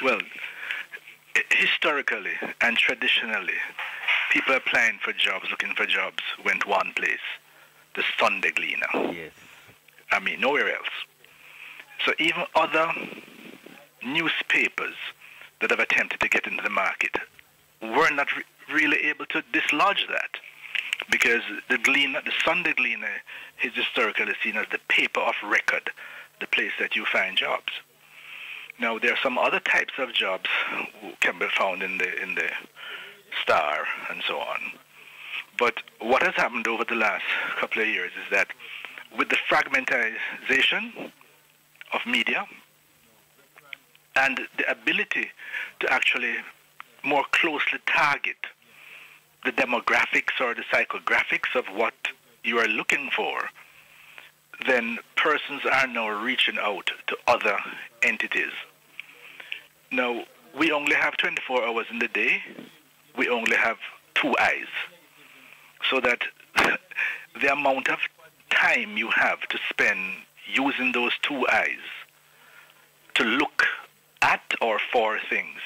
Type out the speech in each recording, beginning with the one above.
Well, historically and traditionally, people applying for jobs, looking for jobs, went one place, the Sunday Gleaner. Yes. I mean, nowhere else. So even other newspapers that have attempted to get into the market were not really able to dislodge that, because the Gleaner, the Sunday Gleaner, is historically seen as the paper of record, the place that you find jobs. Now, there are some other types of jobs who can be found in the Star and so on. But what has happened over the last couple of years is that with the fragmentization of media and the ability to actually more closely target the demographics or the psychographics of what you are looking for, then persons are now reaching out to other entities. Now, we only have 24 hours in the day. We only have 2 eyes. So that the amount of time you have to spend using those 2 eyes to look at or for things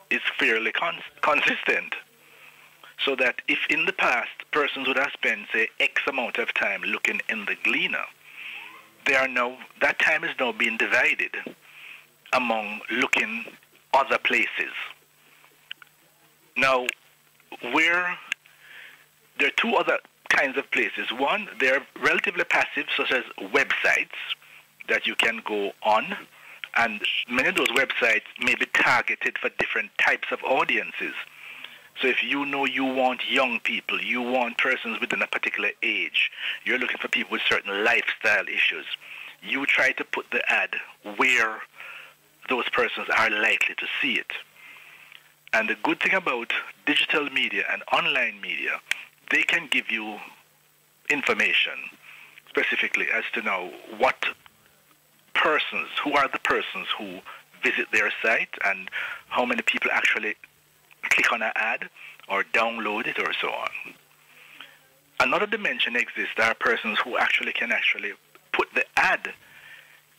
is fairly consistent. So that if in the past persons would have spent, say, X amount of time looking in the Gleaner, that time is now being divided among looking other places. Now, where there are 2 other kinds of places. One, they're relatively passive, such as websites that you can go on, and many of those websites may be targeted for different types of audiences. So if you know you want young people, you want persons within a particular age, you're looking for people with certain lifestyle issues, you try to put the ad where those persons are likely to see it. And the good thing about digital media and online media, they can give you information specifically as to know who are the persons who visit their site and how many people actually click on an ad or download it or so on. Another dimension exists. There are persons who can put the ad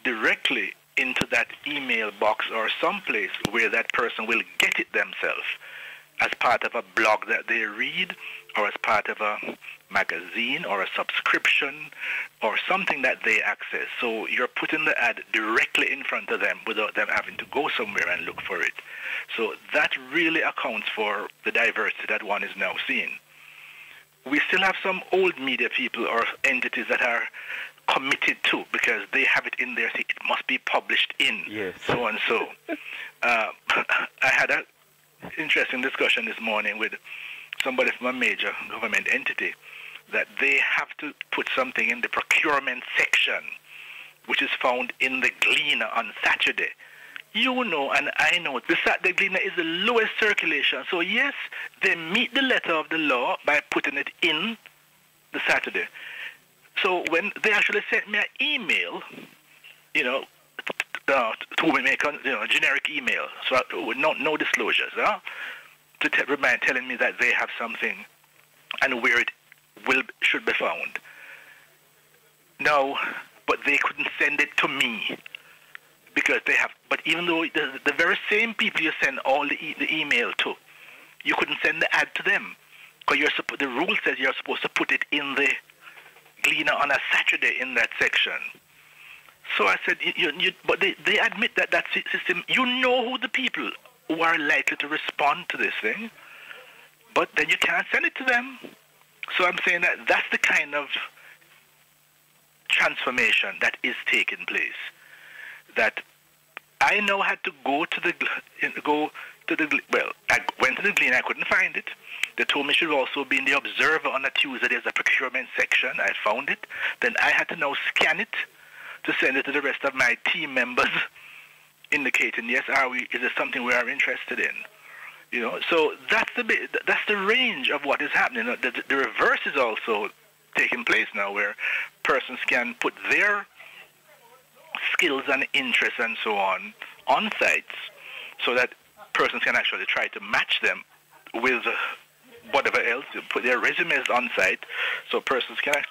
directly into that email box or someplace where that person will get it themselves as part of a blog that they read or as part of a magazine or a subscription or something that they access. So you're putting the ad directly in front of them without them having to go somewhere and look for it. So that really accounts for the diversity that one is now seeing. We still have some old media people or entities that are committed to, because they have it in there, it must be published in, yes. So and so. I had an interesting discussion this morning with somebody from a major government entity that they have to put something in the procurement section, which is found in the Gleaner on Saturday. You know, and I know, the Saturday Gleaner is the lowest circulation. So yes, they meet the letter of the law by putting it in the Saturday. So when they actually sent me an email, to make a generic email, so no disclosures, telling me that they have something and where it should be found. No, but they couldn't send it to me because they have. But even though the very same people you send all the email to, you couldn't send the ad to them because the rule says you're supposed to put it in the Gleaner on a Saturday in that section. So I said, but they admit that system, you know who the people who are likely to respond to this thing, but then you can't send it to them. So I'm saying that's the kind of transformation that is taking place. That I now had to go to the I went to the Gleaner, I couldn't find it. They told me it should also be in the Observer on a Tuesday. There's a procurement section. I found it. Then I had to now scan it to send it to the rest of my team members, indicating, yes, is there something we are interested in? So that's the range of what is happening. The reverse is also taking place now, where persons can put their skills and interests and so on sites, so that persons can actually try to match them with whatever else, put their resumes on site, so persons can have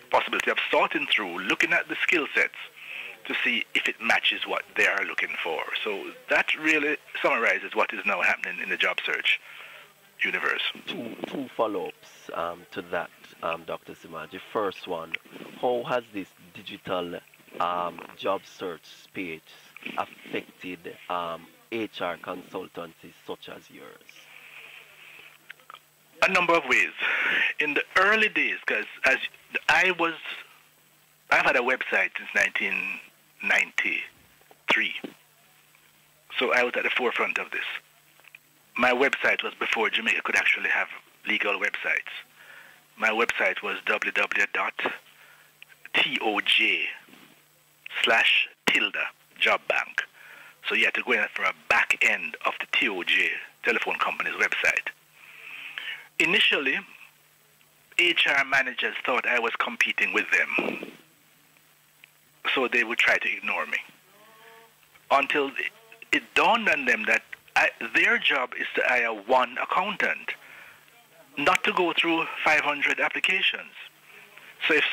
possibility of sorting through, looking at the skill sets to see if it matches what they are looking for. So that really summarizes what is now happening in the job search universe. Two follow-ups to that, Dr. Semaj. The first one, how has this digital job search space affected HR consultancies such as yours? A number of ways. In the early days, because I've had a website since 1993. So I was at the forefront of this. My website was before Jamaica could actually have legal websites. My website was www.toj/tilde.jobbank. So you had to go in from a back end of the TOJ telephone company's website. Initially, HR managers thought I was competing with them, so they would try to ignore me. Until it dawned on them that their job is to hire one accountant, not to go through 500 applications. So if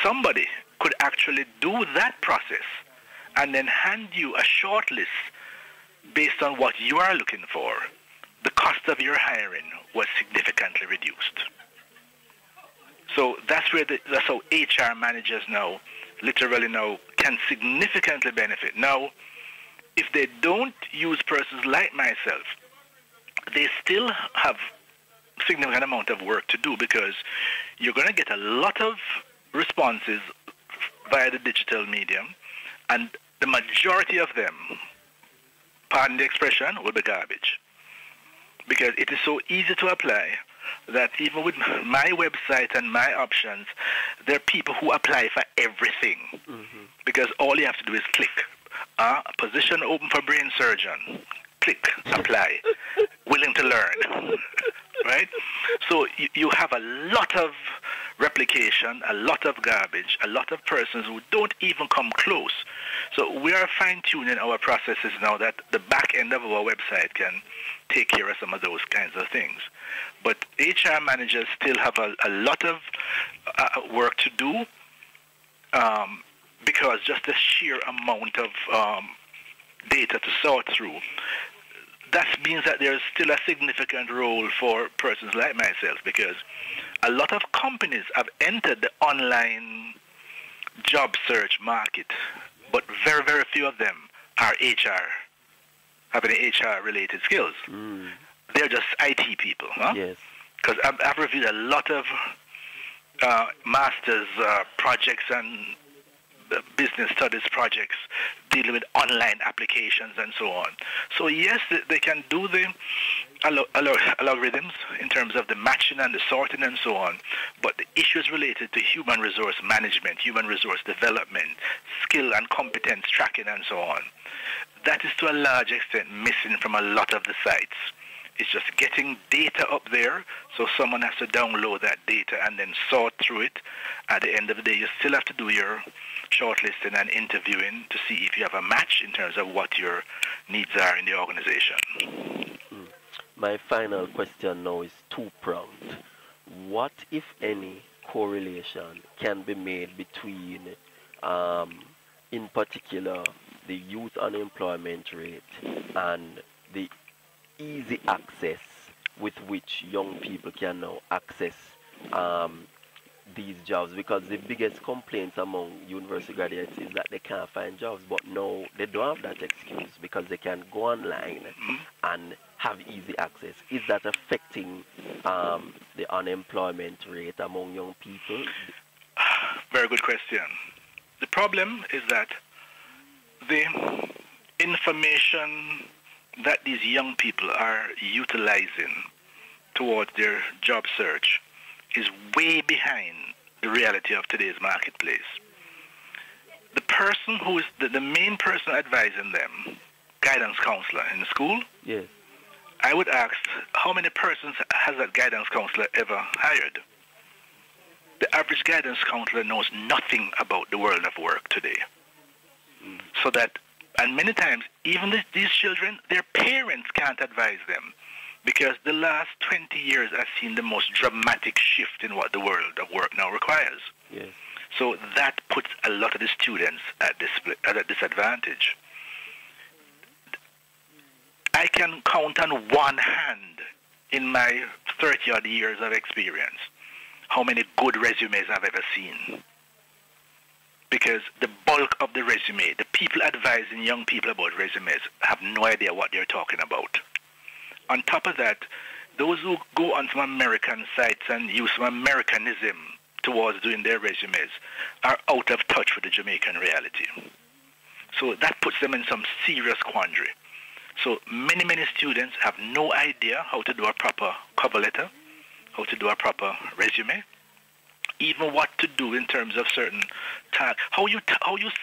somebody could actually do that process and then hand you a short list based on what you are looking for, the cost of your hiring was significantly reduced. So that's how HR managers now, literally now, can significantly benefit. Now, if they don't use persons like myself, they still have significant amount of work to do, because you're going to get a lot of responses via the digital medium, and the majority of them, pardon the expression, will be garbage. Because it is so easy to apply that even with my website and my options, there are people who apply for everything. Mm-hmm. Because all you have to do is click. Position open for brain surgeon. Click, apply. Willing to learn. Right? So you have a lot of replication, a lot of garbage, a lot of persons who don't even come close. So we are fine-tuning our processes now that the back end of our website can take care of some of those kinds of things. But HR managers still have a lot of work to do, because just the sheer amount of data to sort through. That means that there's still a significant role for persons like myself, because a lot of companies have entered the online job search market, but very, very few of them are have any HR-related skills. Mm. They're just IT people. Huh? Yes. Because I've reviewed a lot of master's projects and business studies projects dealing with online applications and so on. So yes, they can do the algorithms in terms of the matching and the sorting and so on, but the issues related to human resource management, human resource development, skill and competence tracking and so on, that is to a large extent missing from a lot of the sites. It's just getting data up there, so someone has to download that data and then sort through it. At the end of the day, you still have to do your shortlisting and interviewing to see if you have a match in terms of what your needs are in the organization. My final question now is two-pronged. What, if any, correlation can be made between, in particular, the youth unemployment rate and the easy access with which young people can now access these jobs? Because the biggest complaints among university graduates is that they can't find jobs, but no, they don't have that excuse because they can go online and have easy access. Is that affecting the unemployment rate among young people? Very good question. The problem is that the information that these young people are utilizing towards their job search is way behind the reality of today's marketplace. The person who is the main person advising them, guidance counselor in the school, yes, I would ask, how many persons has that guidance counselor ever hired? The average guidance counselor knows nothing about the world of work today. So that, and many times, even these children, their parents can't advise them, because the last 20 years has seen the most dramatic shift in what the world of work now requires. Yes. So that puts a lot of the students at a disadvantage. I can count on one hand in my 30-odd years of experience how many good resumes I've ever seen. Because the bulk of the resume, the people advising young people about resumes have no idea what they're talking about. On top of that, those who go on some American sites and use some Americanism towards doing their resumes are out of touch with the Jamaican reality. So that puts them in some serious quandary. So many students have no idea how to do a proper cover letter, how to do a proper resume, even what to do in terms of certain tasks, how you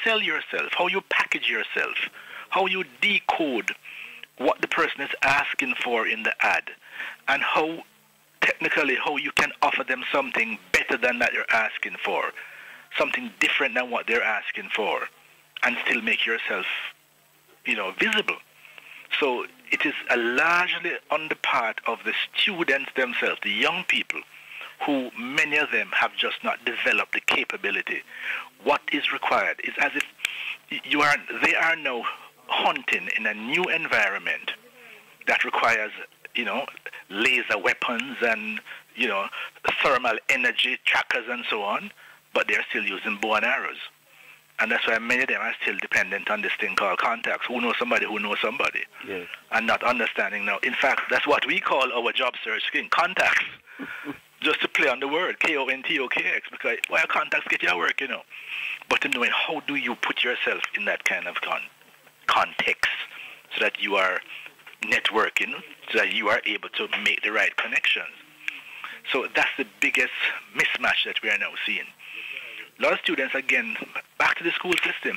sell yourself, how you package yourself, how you decode what the person is asking for in the ad, and how technically how you can offer them something better than that you're asking for, something different than what they're asking for, and still make yourself, visible. So it is largely on the part of the students themselves, the young people, who many of them have just not developed the capability. What is required is as if they are now hunting in a new environment that requires, laser weapons and, thermal energy trackers and so on, but they're still using bow and arrows. And that's why many of them are still dependent on this thing called contacts. Who knows somebody who knows somebody? Yes. And not understanding now. In fact, that's what we call our job search thing, contacts. Just to play on the word, K-O-N-T-O-K-X, because why contacts get your work, But in knowing how do you put yourself in that kind of context so that you are networking, so that you are able to make the right connections. So that's the biggest mismatch that we are now seeing. A lot of students, again, back to the school system,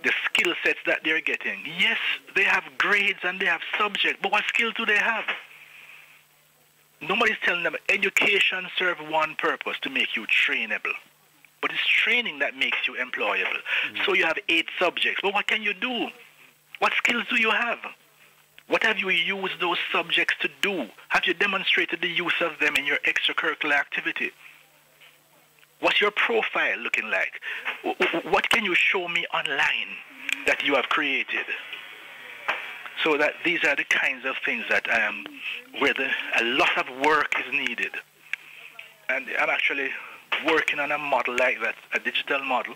the skill sets that they're getting. Yes, they have grades and they have subjects, but what skills do they have? Nobody's telling them education serves one purpose, to make you trainable. But it's training that makes you employable. So you have 8 subjects, but what can you do? What skills do you have? What have you used those subjects to do? Have you demonstrated the use of them in your extracurricular activity? What's your profile looking like? What can you show me online that you have created? So that these are the kinds of things that where a lot of work is needed. And I'm actually working on a model like that, a digital model,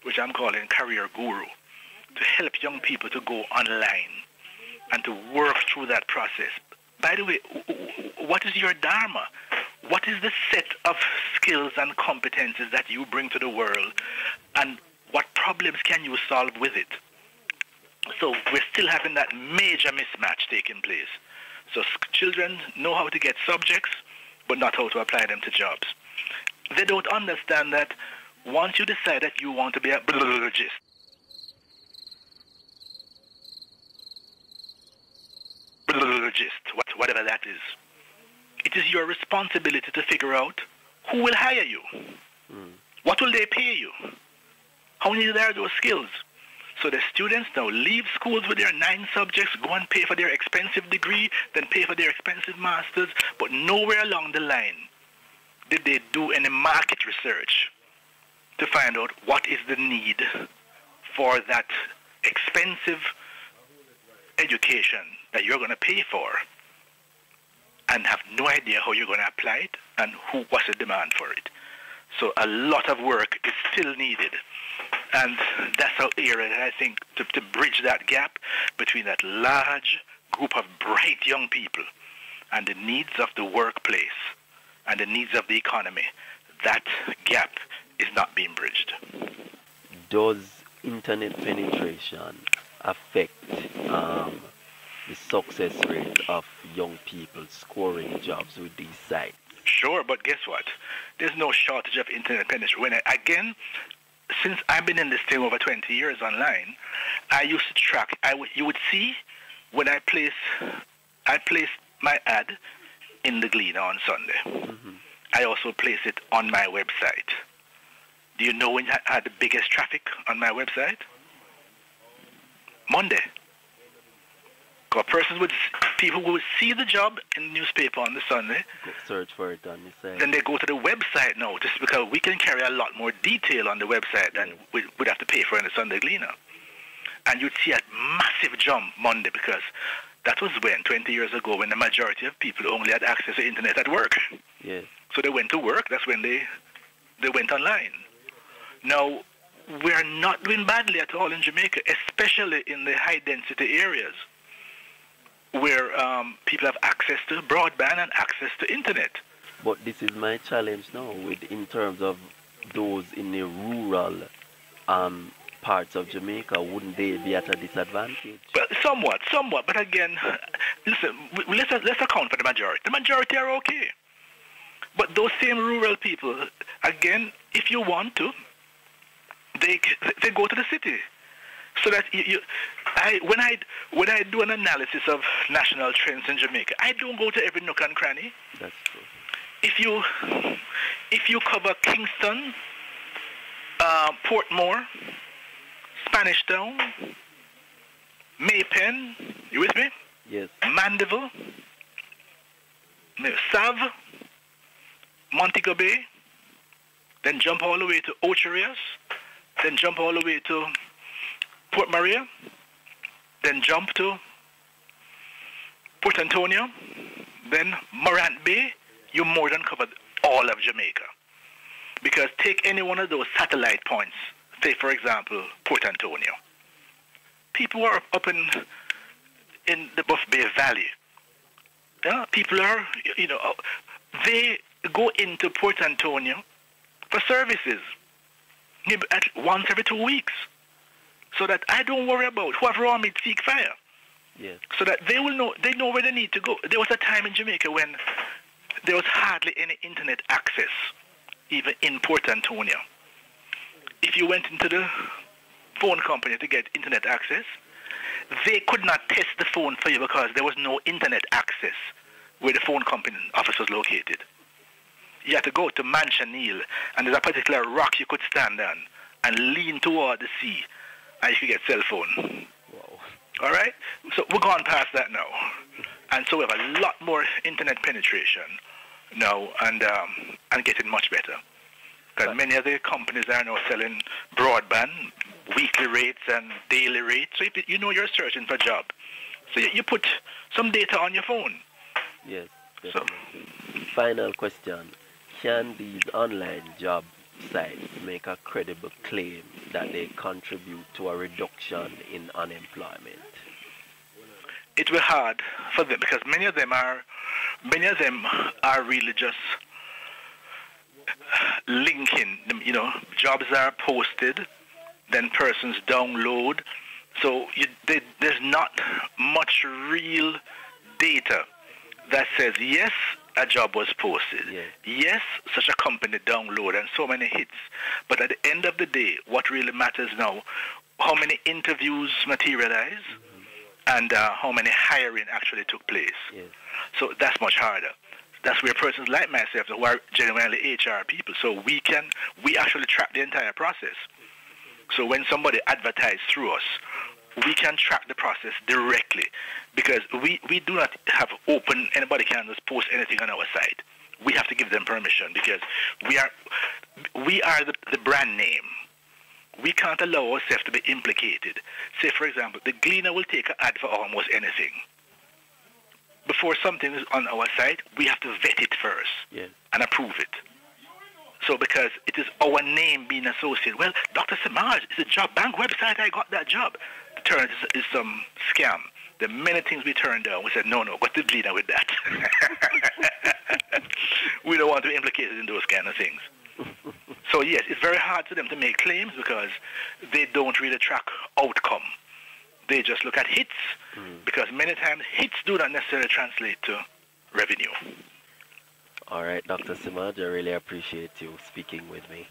which I'm calling Career Guru, to help young people to go online and to work through that process. By the way, what is your dharma? What is the set of skills and competencies that you bring to the world, and what problems can you solve with it? So we're still having that major mismatch taking place. So children know how to get subjects, but not how to apply them to jobs. They don't understand that once you decide that you want to be a biologist, whatever that is, it is your responsibility to figure out who will hire you. What will they pay you? How many are those skills? So the students now leave schools with their 9 subjects, go and pay for their expensive degree, then pay for their expensive masters, but nowhere along the line did they do any market research to find out what is the need for that expensive education that you're going to pay for, and have no idea how you're going to apply it and what's the demand for it. So a lot of work is still needed. And that's our area that I think to bridge that gap between that large group of bright young people and the needs of the workplace and the needs of the economy, that gap is not being bridged. Does internet penetration affect the success rate of young people scoring jobs with these sites? Sure, but guess what? There's no shortage of internet penetration. Again, since I've been in this thing over 20 years online, I used to track. You would see when I placed my ad in the Gleaner on Sunday. I also place it on my website. Do you know when I had the biggest traffic on my website? Monday. Because people would see the job in the newspaper on the Sunday. Go search for it on the site. Then they go to the website now, just because we can carry a lot more detail on the website than we'd have to pay for in the Sunday Gleaner. And you'd see a massive jump Monday, because that was 20 years ago, when the majority of people only had access to internet at work. Yes. So they went to work. That's when they went online. Now, we're not doing badly at all in Jamaica, especially in the high-density areas where people have access to broadband and access to internet. But this is my challenge now, in terms of those in the rural parts of Jamaica. Wouldn't they be at a disadvantage? Well, somewhat. But again, listen, let's account for the majority. The majority are okay. But those same rural people, again, if you want to, they go to the city. So that when I do an analysis of national trends in Jamaica, I don't go to every nook and cranny. That's true. If you cover Kingston, Portmore, Spanish Town, Maypen, you with me? Yes. Mandeville, Sav, Montego Bay, then jump all the way to Ocherias, then jump all the way to Port Maria, then jump to Port Antonio, then Morant Bay, you more than covered all of Jamaica. Because take any one of those satellite points, say for example, Port Antonio. People are up in the Buff Bay Valley. Yeah, people are, they go into Port Antonio for services once every 2 weeks. So that I don't worry about whoever on me seek fire. Yes. So that they know where they need to go. There was a time in Jamaica when there was hardly any internet access, even in Port Antonio. If you went into the phone company to get internet access, they could not test the phone for you because there was no internet access where the phone company office was located. You had to go to Manchaniel, and there's a particular rock you could stand on and lean toward the sea, and you could get cell phone. Wow. All right? So we're gone past that now. And so we have a lot more internet penetration now, and getting much better. Because many of the companies are now selling broadband, weekly rates and daily rates. So if you're searching for a job, so you put some data on your phone. Yes, definitely. So. Final question. Can these online job sites make a credible claim that they contribute to a reduction in unemployment? It will be hard for them, because many of them are really just linking. Jobs are posted, then persons download. So there's not much real data that says, yes, a job was posted. Yeah. Yes, such a company download and so many hits. But at the end of the day, what really matters now, how many interviews materialize, and how many hiring actually took place. Yes. So that's much harder. That's where persons like myself, who are genuinely HR people, so we actually track the entire process. So when somebody advertises through us, we can track the process directly, because we do not have open, anybody can just post anything on our site. We have to give them permission, because we are the brand name. We can't allow ourselves to be implicated. Say, for example, the Gleaner will take an ad for almost anything. Before something is on our site, we have to vet it first and approve it. So because it is our name being associated, well, Dr. Semaj, it's a job bank website, I got that job. The turn is some scam. There are many things we turned down. We said, no, go to Gleaner with that. We don't want to be implicated in those kind of things. So yes, it's very hard for them to make claims because they don't really track outcome. They just look at hits, because many times hits do not necessarily translate to revenue. All right, Dr. Semaj, I really appreciate you speaking with me.